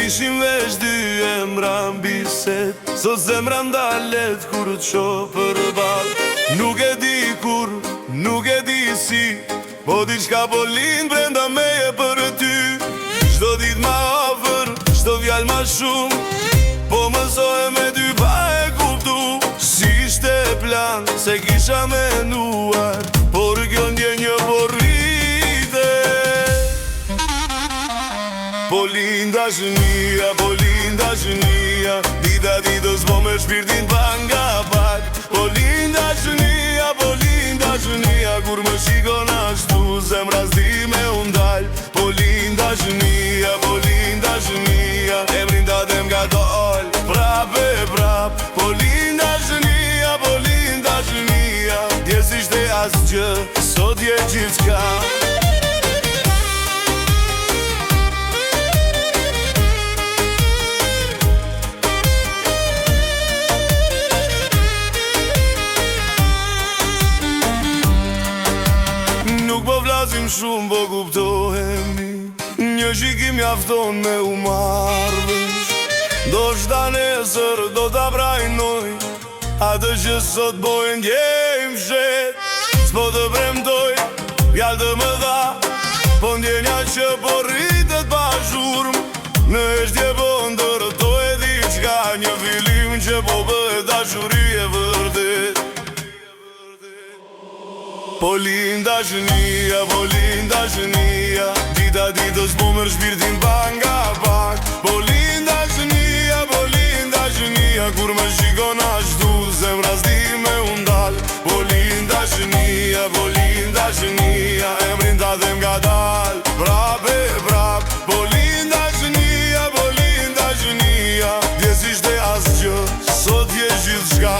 kishim veç dy emra mbiset, sot zemra ndalet kur të shoh përball. Nuk e di kur, nuk e di si, po diçka po lind brenda meje për ty. Çdo ditë ma afër, çdo fjalë ma shumë, po mësohem me ty pa e kuptu. Si ishte plan, se kisha menuar, por kjo ndjenjë po rrite. Po linda shënia, po linda shënia, dita ditës po me shpirtin pa nga pak. Po linda shënia, po linda shënia, kur më shikon ashtu zemra s'di me undal. Po linda shënia, po linda shënia, emrin datem nga dol, prap e prap. Po linda shënia, po linda shënia, dje s'ishte asgjë, sot je gjithçka. Nuk po vlasim shumë, po kuptohemi, një shikim mjafton me u marrë vesh. Do shta nesër do ta prajnoj, atë që sot bojnë ndjejmë fshet. S'po të premtoj, fjalë të më dha, po ndjenja që po rritet pa zhurmë. Në eshtje po ndërtoj diçka, një fillim që po bëhet dashuri e vërtet. Po linda shënia, po linda shënia, dita ditës po mërë shpirtin pa nga pak. Po linda shënia, po linda shënia, kur më shikon ashtu zemra s'di me undal. Po linda shënia, po linda shënia, emrin datem nga dal, prap e prap. Po linda shënia, po linda shënia, dje s'ishte asgjë, sot je gjithçka.